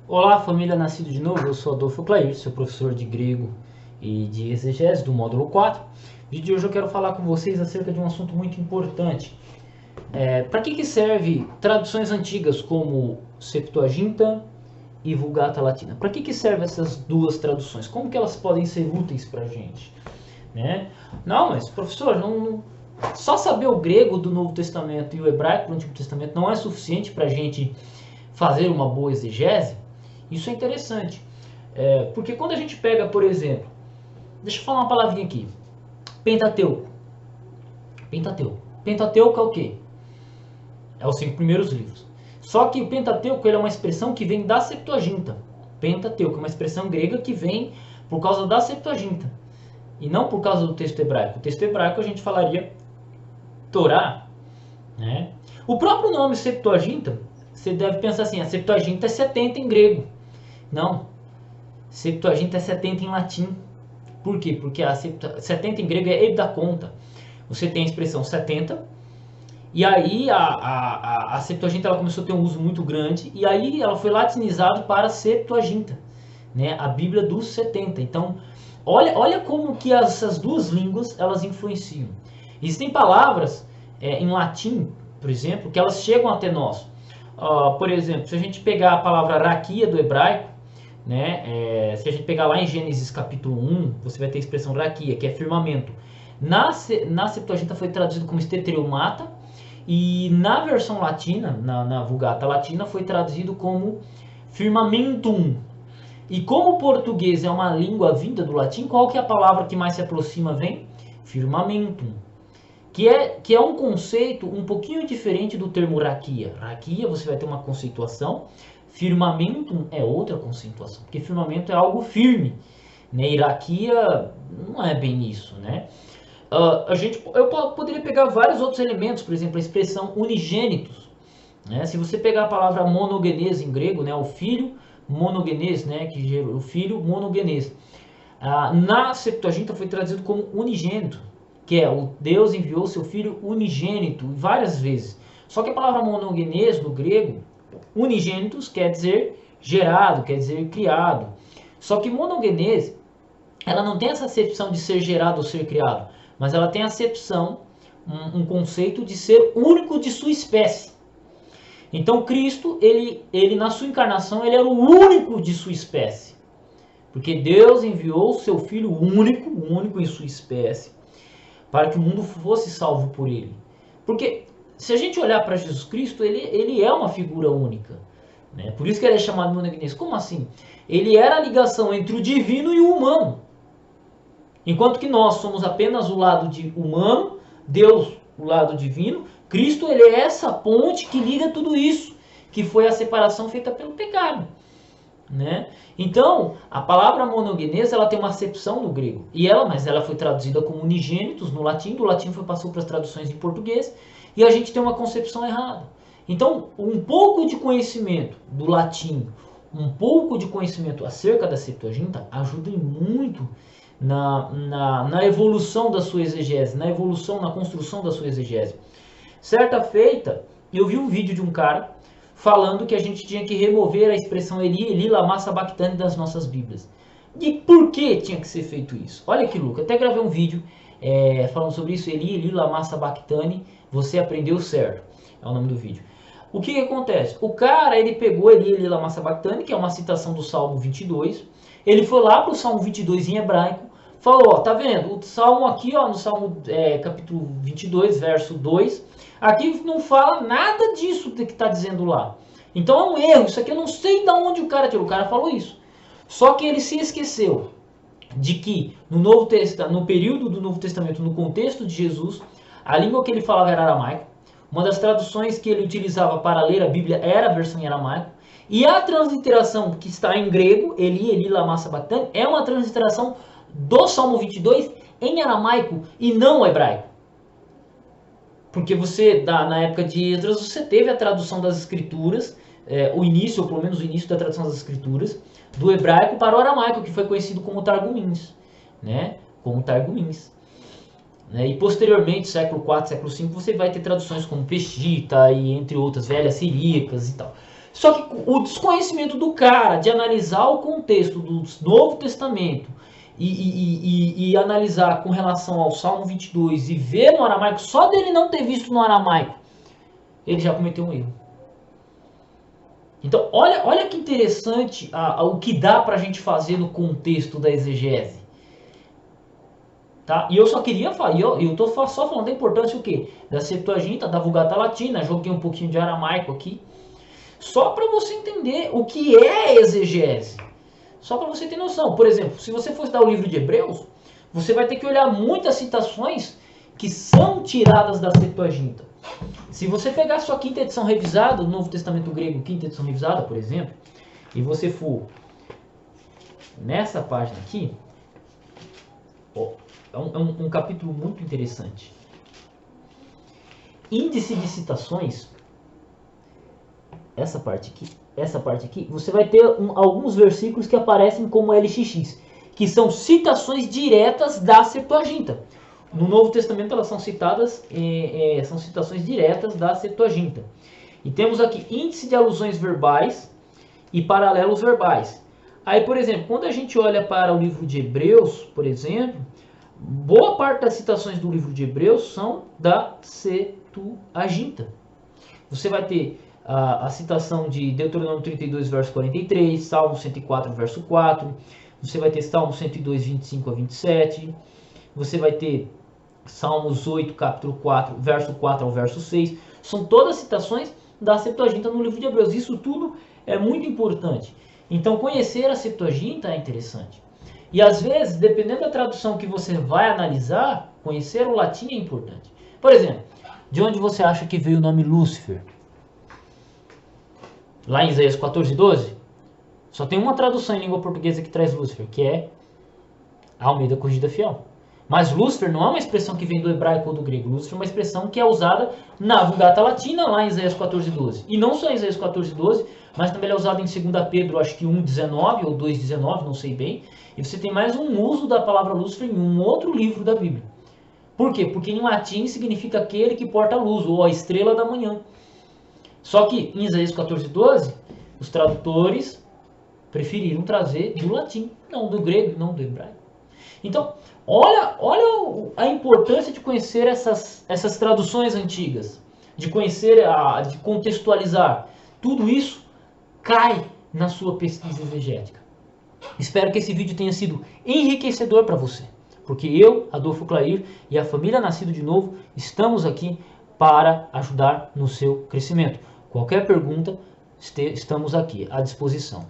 Olá, família Nascido de Novo, eu sou Adolfo Clair, seu professor de grego e de exegese do módulo 4. No vídeo de hoje eu quero falar com vocês acerca de um assunto muito importante. Para que serve traduções antigas como Septuaginta e Vulgata Latina? Para que servem essas duas traduções? Como que elas podem ser úteis para a gente? Né? Não, mas professor, só saber o grego do Novo Testamento e o hebraico do Antigo Testamento não é suficiente para a gente fazer uma boa exegese? Isso é interessante. Porque quando a gente pega, por exemplo, deixa eu falar uma palavrinha aqui, Pentateuco. Pentateuco é o quê? É os 5 primeiros livros. Só que o Pentateuco ele é uma expressão que vem da Septuaginta. Pentateuco é uma expressão grega que vem por causa da Septuaginta e não por causa do texto hebraico. O texto hebraico a gente falaria Torá, né? O próprio nome Septuaginta, você deve pensar assim, a Septuaginta é 70 em grego. Não, Septuaginta é 70 em latim. Por quê? Porque a 70 em grego é heptaconta. Você tem a expressão 70, e aí a Septuaginta ela começou a ter um uso muito grande, e aí ela foi latinizada para Septuaginta, né? A Bíblia dos 70. Então, olha como que essas duas línguas elas influenciam. Existem palavras em latim, por exemplo, que elas chegam até nós. Por exemplo, se a gente pegar a palavra raquia do hebraico, né? Se a gente pegar lá em Gênesis capítulo 1, você vai ter a expressão raquia, que é firmamento. Na Septuaginta foi traduzido como estereomata, e na versão latina, na Vulgata Latina, foi traduzido como firmamentum. E como o português é uma língua vinda do latim, qual que é a palavra que mais se aproxima vem? Firmamentum. Que é um conceito um pouquinho diferente do termo raquia. Raquia você vai ter uma conceituação, firmamentum é outra conceituação, porque firmamento é algo firme, né? E raquia não é bem isso, né? Eu poderia pegar vários outros elementos, por exemplo, a expressão unigênitos, né? Se você pegar a palavra monogenes em grego, né, o filho monogenes, né, que o filho monogenes, na Septuaginta foi traduzido como unigênito, que é o Deus enviou seu filho unigênito várias vezes. Só que a palavra monogenes no grego, unigênitos, quer dizer gerado, quer dizer criado. Só que monogenes, ela não tem essa acepção de ser gerado ou ser criado, mas ela tem a acepção, um conceito de ser único de sua espécie. Então Cristo, ele na sua encarnação, ele era o único de sua espécie. Porque Deus enviou o seu Filho único em sua espécie, para que o mundo fosse salvo por ele. Porque se a gente olhar para Jesus Cristo, ele é uma figura única. Né? Por isso que ele é chamado monogenes. Como assim? Ele era a ligação entre o divino e o humano. Enquanto que nós somos apenas o lado humano, Deus o lado divino, Cristo ele é essa ponte que liga tudo isso, que foi a separação feita pelo pecado. Né? Então, a palavra monogenes ela tem uma acepção no grego, mas ela foi traduzida como unigênitos no latim, do latim passou para as traduções em português, e a gente tem uma concepção errada. Então, um pouco de conhecimento do latim, um pouco de conhecimento acerca da Septuaginta ajuda muito na evolução da sua exegese, na evolução, na construção da sua exegese. Certa feita, eu vi um vídeo de um cara falando que a gente tinha que remover a expressão Eli lama sabachthani das nossas Bíblias. E por que tinha que ser feito isso? Olha que louco, até gravei um vídeo falando sobre isso, Eli lama sabachthani, você aprendeu certo, é o nome do vídeo. O que acontece? O cara, ele pegou Eli lama sabachthani, que é uma citação do Salmo 22, ele foi lá para o Salmo 22 em hebraico, falou, ó, tá vendo? O Salmo aqui, ó, no Salmo capítulo 22, verso 2, aqui não fala nada disso que está dizendo lá. Então é um erro, isso aqui eu não sei de onde o cara tirou, o cara falou isso. Só que ele se esqueceu de que no período do Novo Testamento, no contexto de Jesus, a língua que ele falava era aramaico, uma das traduções que ele utilizava para ler a Bíblia era a versão em aramaico, e a transliteração que está em grego, Eli lama sabachthani, é uma transliteração do Salmo 22 em aramaico e não hebraico. Porque na época de Esdras, você teve a tradução das escrituras, o início, ou pelo menos o início da tradução das escrituras, do hebraico para o aramaico, que foi conhecido como Targumins. Né? Como Targumins. Né? E posteriormente, século IV, século V, você vai ter traduções como Peshitta, e entre outras, velhas siríacas e tal. Só que o desconhecimento do cara de analisar o contexto do Novo Testamento e analisar com relação ao Salmo 22 e ver no aramaico, só dele não ter visto no aramaico, ele já cometeu um erro. Então, olha que interessante o que dá para a gente fazer no contexto da exegese. Tá? E eu só queria falar, eu estou só falando da importância o quê? Da Septuaginta, da Vulgata Latina, joguei um pouquinho de aramaico aqui, só para você entender o que é exegese. Só para você ter noção. Por exemplo, se você for estudar o livro de Hebreus, você vai ter que olhar muitas citações que são tiradas da Septuaginta. Se você pegar a sua quinta edição revisada, do Novo Testamento grego, quinta edição revisada, por exemplo, e você for nessa página aqui, ó, é um capítulo muito interessante. Índice de citações, essa parte aqui, você vai ter alguns versículos que aparecem como LXX, que são citações diretas da Septuaginta. No Novo Testamento elas são citadas, são citações diretas da Septuaginta. E temos aqui índice de alusões verbais e paralelos verbais. Aí, por exemplo, quando a gente olha para o livro de Hebreus, por exemplo, boa parte das citações do livro de Hebreus são da Septuaginta. Você vai ter a citação de Deuteronômio 32, verso 43, Salmo 104, verso 4, você vai ter Salmo 102, 25 a 27, você vai ter Salmos 8, capítulo 4, verso 4 ao verso 6, são todas citações da Septuaginta no livro de Hebreus. Isso tudo é muito importante. Então conhecer a Septuaginta é interessante. E às vezes, dependendo da tradução que você vai analisar, conhecer o latim é importante. Por exemplo, de onde você acha que veio o nome Lúcifer? Lá em Isaías 14:12, só tem uma tradução em língua portuguesa que traz Lúcifer, que é a Almeida Corrigida Fiel. Mas Lúcifer não é uma expressão que vem do hebraico ou do grego. Lúcifer é uma expressão que é usada na Vulgata Latina, lá em Isaías 14:12. E não só em Isaías 14:12, mas também é usado em 2 Pedro, acho que 1:19 ou 2:19, não sei bem. E você tem mais um uso da palavra Lúcifer em um outro livro da Bíblia. Por quê? Porque em latim significa aquele que porta a luz, ou a estrela da manhã. Só que em Isaías 14:12, os tradutores preferiram trazer do latim, não do grego, não do hebraico. Então, olha a importância de conhecer essas traduções antigas, de conhecer, de contextualizar. Tudo isso cai na sua pesquisa exegética. Espero que esse vídeo tenha sido enriquecedor para você, porque eu, Adolfo Clair, e a família Nascido de Novo estamos aqui para ajudar no seu crescimento. Qualquer pergunta, estamos aqui à disposição.